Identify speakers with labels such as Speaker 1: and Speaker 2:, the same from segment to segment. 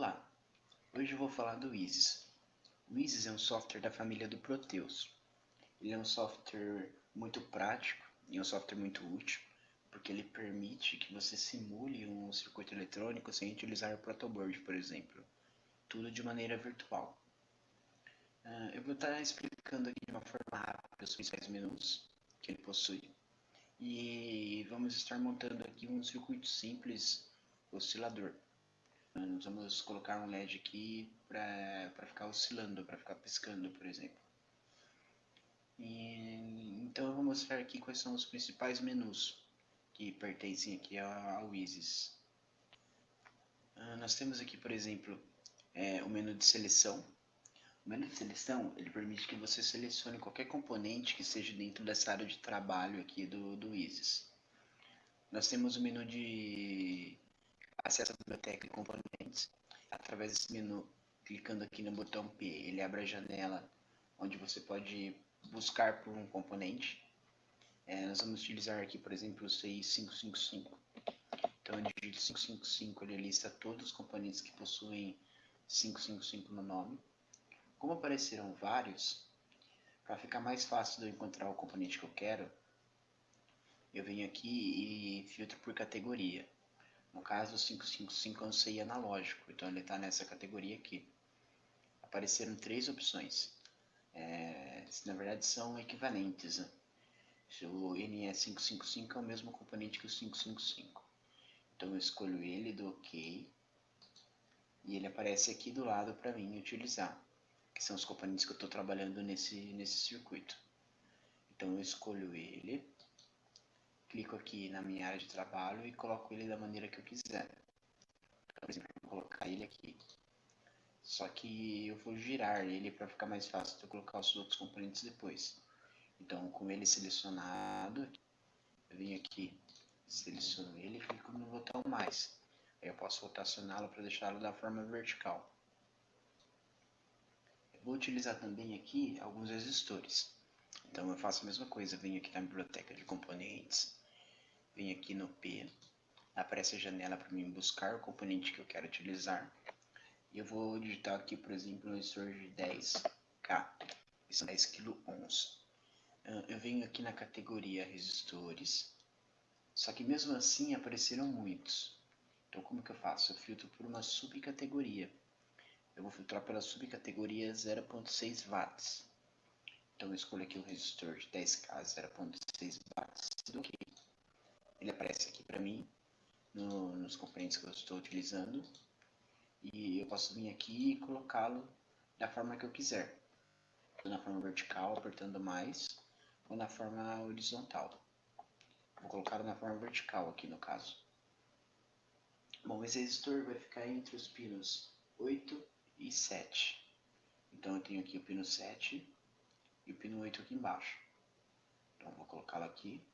Speaker 1: Olá, hoje eu vou falar do Isis. O Isis é um software da família do Proteus. Ele é um software muito prático e um software muito útil, porque ele permite que você simule um circuito eletrônico sem utilizar o protoboard, por exemplo. Tudo de maneira virtual. Eu vou estar explicando aqui de uma forma rápida os principais menus que ele possui. E vamos estar montando aqui um circuito simples oscilador. Nós vamos colocar um LED aqui para ficar oscilando, para ficar piscando, por exemplo. Então eu vou mostrar aqui quais são os principais menus que pertencem aqui ao Isis. Nós temos aqui, por exemplo, o menu de seleção. O menu de seleção ele permite que você selecione qualquer componente que esteja dentro dessa área de trabalho aqui do Isis. Nós temos o menu de acesso à biblioteca de componentes. Através desse menu, clicando aqui no botão P, ele abre a janela onde você pode buscar por um componente. Nós vamos utilizar aqui, por exemplo, o CI 555. Então, eu digito 555, ele lista todos os componentes que possuem 555 no nome. Como apareceram vários, para ficar mais fácil de eu encontrar o componente que eu quero, eu venho aqui e filtro por categoria. No caso, o 555 é um CI analógico, então ele está nessa categoria aqui. Apareceram três opções. Na verdade, são equivalentes. Né? O NE555 é o mesmo componente que o 555. Então eu escolho ele, dou OK. E ele aparece aqui do lado para mim utilizar. Que são os componentes que eu estou trabalhando nesse circuito. Então eu escolho ele. Clico aqui na minha área de trabalho e coloco ele da maneira que eu quiser. Então, por exemplo, eu vou colocar ele aqui. Só que eu vou girar ele para ficar mais fácil de eu colocar os outros componentes depois. Então, com ele selecionado, eu venho aqui, seleciono ele e clico no botão mais. Aí eu posso rotacioná-lo para deixá-lo da forma vertical. Eu vou utilizar também aqui alguns resistores. Então eu faço a mesma coisa, venho aqui na biblioteca de componentes, venho aqui no P, aparece a janela para mim buscar o componente que eu quero utilizar. E eu vou digitar aqui, por exemplo, um resistor de 10K, que são 10 kΩ. Eu venho aqui na categoria resistores, só que mesmo assim apareceram muitos. Então como que eu faço? Eu filtro por uma subcategoria. Eu vou filtrar pela subcategoria 0.6 watts. Então eu escolho aqui o resistor de 10K 0.6 watts. OK. Ele aparece aqui para mim, nos componentes que eu estou utilizando. E eu posso vir aqui e colocá-lo da forma que eu quiser. Na forma vertical, apertando mais, ou na forma horizontal. Vou colocar na forma vertical aqui no caso. Bom, esse resistor vai ficar entre os pinos 8 e 7. Então eu tenho aqui o pino 7 e o pino 8 aqui embaixo. Então vou colocá-lo aqui.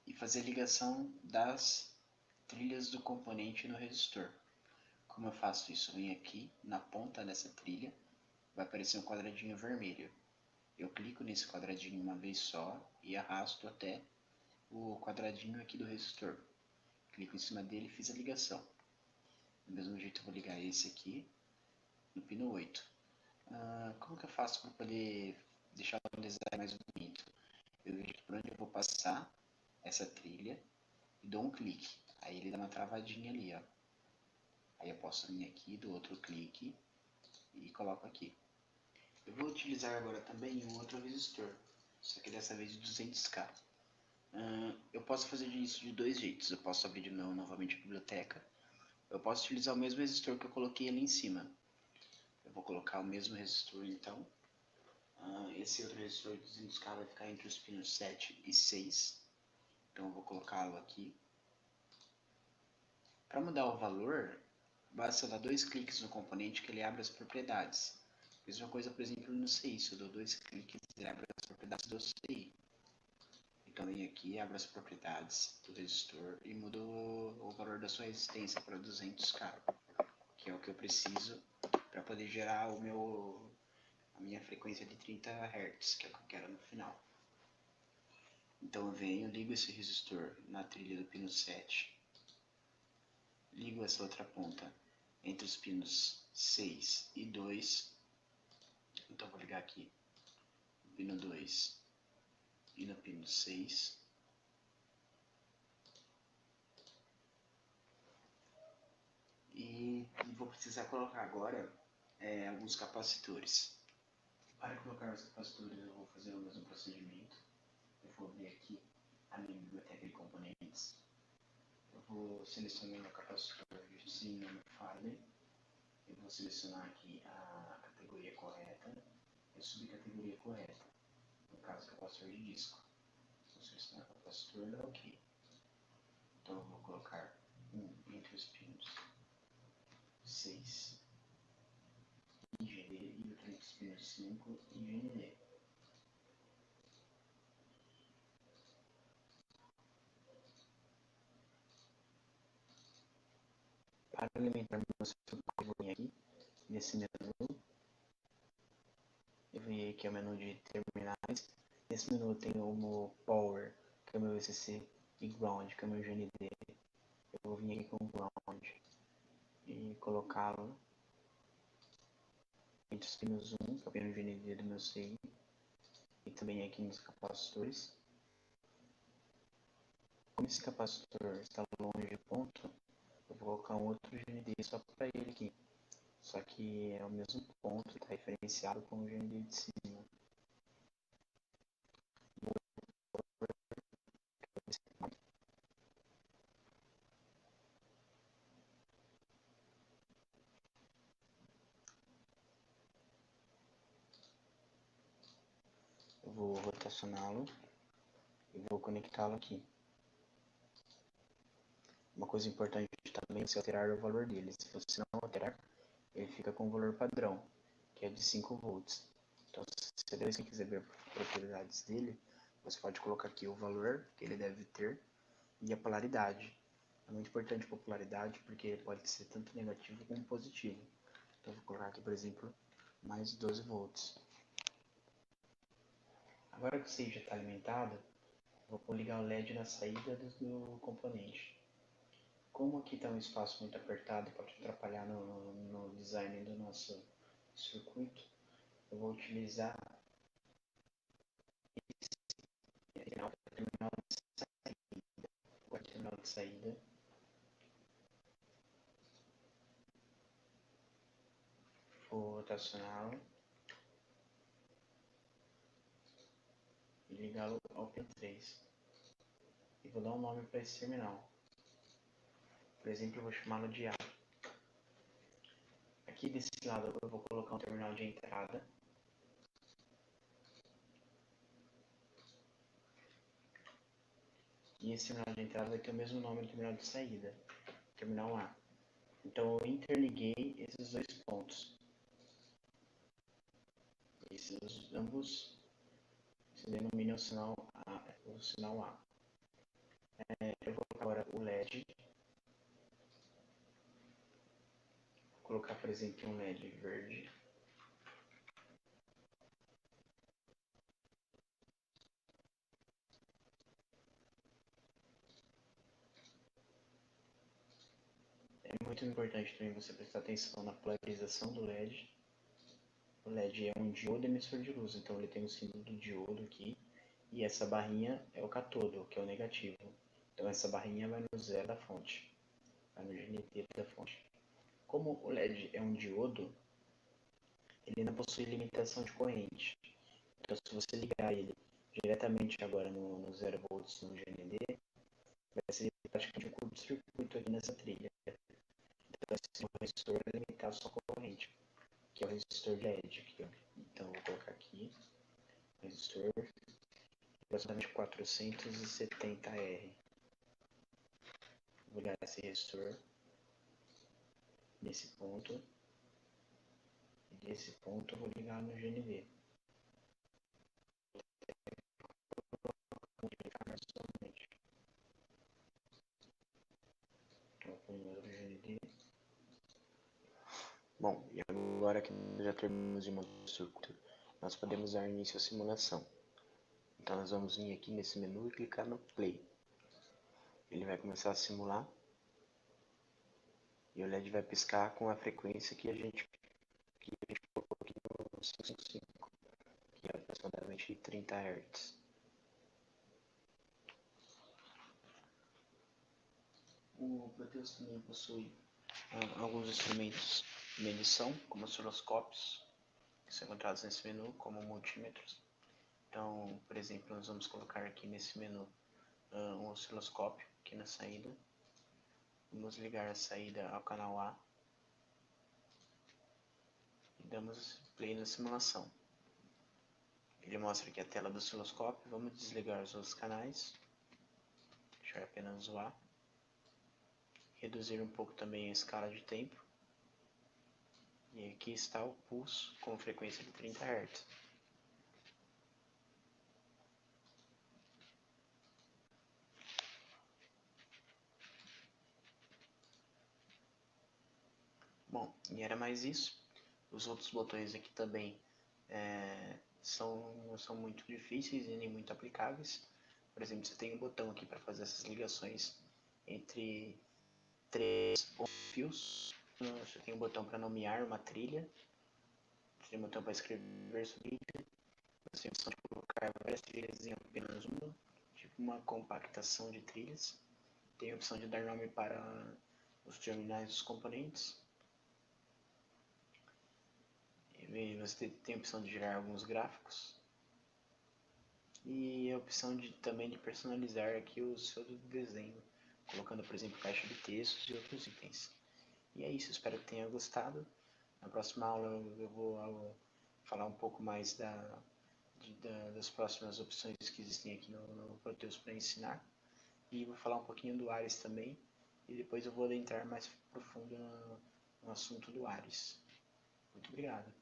Speaker 1: E fazer a ligação das trilhas do componente no resistor. Como eu faço isso? Eu venho aqui na ponta dessa trilha, vai aparecer um quadradinho vermelho. Eu clico nesse quadradinho uma vez só e arrasto até o quadradinho aqui do resistor. Clico em cima dele e fiz a ligação. Do mesmo jeito eu vou ligar esse aqui no pino 8. Como que eu faço para poder deixar o design mais bonito? Eu vejo por onde eu vou passar essa trilha e dou um clique. Aí ele dá uma travadinha ali, ó. Aí eu posso vir aqui, do outro clique e coloco aqui. Eu vou utilizar agora também um outro resistor, só que dessa vez de 200K. Eu posso fazer isso de dois jeitos. Eu posso abrir de novo, novamente a biblioteca. Eu posso utilizar o mesmo resistor que eu coloquei ali em cima. Eu vou colocar o mesmo resistor então. Esse outro resistor de 200K vai ficar entre os pinos 7 e 6. Então eu vou colocá-lo aqui. Para mudar o valor, basta dar dois cliques no componente que ele abre as propriedades. Mesma coisa, por exemplo, no CI. Se eu dou dois cliques, ele abre as propriedades do CI. Então vem aqui, abro as propriedades do resistor e mudo o valor da sua resistência para 200K, que é o que eu preciso para poder gerar a minha frequência de 30 Hz, que é o que eu quero no final. Então eu venho, ligo esse resistor na trilha do pino 7, ligo ligo essa outra ponta entre os pinos 6 e 2. Então vou ligar aqui no pino 2 e no pino 6. E vou precisar colocar agora alguns capacitores. Para colocar os capacitores eu vou fazer o mesmo procedimento. Eu vou abrir aqui a minha biblioteca de componentes. Eu vou selecionar o capacitor de Siemens Farley. Eu vou selecionar aqui a categoria correta e a subcategoria correta. No caso, capacitor de disco. Vou selecionar o capacitor da OK. Então eu vou colocar um entre os pinos 6 e GD e outro entre os pinos 5 e GND. Para alimentar meu circuito, eu vou vir aqui nesse menu. Eu vim aqui ao menu de terminais. Nesse menu tem o Power, que é o meu VCC, e Ground, que é o meu GND. Eu vou vir aqui com o Ground e colocá-lo entre os pinos 1, que é o pino GND do meu SEI, e também aqui nos capacitores. Como esse capacitor está longe do ponto, eu vou colocar um outro GND só para ele aqui. Só que é o mesmo ponto, está referenciado com o GND de cima. Eu vou rotacioná-lo e vou conectá-lo aqui. Uma coisa importante também é você alterar o valor dele. Se você não alterar, ele fica com o valor padrão, que é de 5 volts. Então, se você quiser ver propriedades dele, você pode colocar aqui o valor que ele deve ter e a polaridade. É muito importante a polaridade porque ele pode ser tanto negativo como positivo. Então, eu vou colocar aqui, por exemplo, mais 12 volts. Agora que o SEI já está alimentado, vou ligar o LED na saída do componente. Como aqui está um espaço muito apertado e pode atrapalhar no design do nosso circuito, eu vou utilizar esse terminal de saída. Vou rotacioná-lo e ligá-lo ao pin 3. E vou dar um nome para esse terminal. Por exemplo, eu vou chamá-lo de A. Aqui desse lado eu vou colocar um terminal de entrada. E esse terminal de entrada vai ter o mesmo nome do terminal de saída, terminal A. Então eu interliguei esses dois pontos. Esses ambos se denominam o sinal A. Eu vou colocar agora o LED. Vou colocar, por exemplo, um LED verde. É muito importante também você prestar atenção na polarização do LED. O LED é um diodo emissor de luz, então ele tem o símbolo do diodo aqui. E essa barrinha é o catodo, que é o negativo. Então essa barrinha vai no zero da fonte, vai no GND da fonte. Como o LED é um diodo, ele não possui limitação de corrente. Então se você ligar ele diretamente agora no 0 volts no GND, vai ser praticamente um curto-circuito aqui nessa trilha. Então esse resistor vai limitar a sua corrente, que é o resistor de LED aqui, ó. Então eu vou colocar aqui resistor aproximadamente 470R. Vou ligar esse resistor nesse ponto e desse ponto eu vou ligar no GND. Vou clicar mais somente. Então, primeiro GND. Bom, e agora que já terminamos de montar o circuito, nós podemos dar início à simulação. Então nós vamos vir aqui nesse menu e clicar no Play. Ele vai começar a simular. E o LED vai piscar com a frequência que a gente colocou aqui no 555, que é aproximadamente 30 Hz. O Proteus também possui alguns instrumentos de medição, como osciloscópios, que são encontrados nesse menu, como multímetros. Então, por exemplo, nós vamos colocar aqui nesse menu um osciloscópio aqui na saída. Vamos ligar a saída ao canal A e damos play na simulação. Ele mostra aqui a tela do osciloscópio. Vamos desligar os outros canais, deixar apenas o A. Reduzir um pouco também a escala de tempo. E aqui está o pulso com frequência de 30 Hz. Bom, e era mais isso. Os outros botões aqui também não são muito difíceis e nem muito aplicáveis. Por exemplo, você tem um botão aqui para fazer essas ligações entre três fios. Você tem um botão para nomear uma trilha. Você tem um botão para escrever sobre trilha. Você tem a opção de colocar várias trilhas em apenas uma, tipo uma compactação de trilhas. Tem a opção de dar nome para os terminais dos componentes. E você tem a opção de gerar alguns gráficos. E a opção também de personalizar aqui o seu desenho, colocando, por exemplo, caixa de textos e outros itens. E é isso, espero que tenha gostado. Na próxima aula eu vou falar um pouco mais das próximas opções que existem aqui no Proteus para ensinar. E vou falar um pouquinho do Ares também. E depois eu vou adentrar mais profundo no assunto do Ares. Muito obrigado.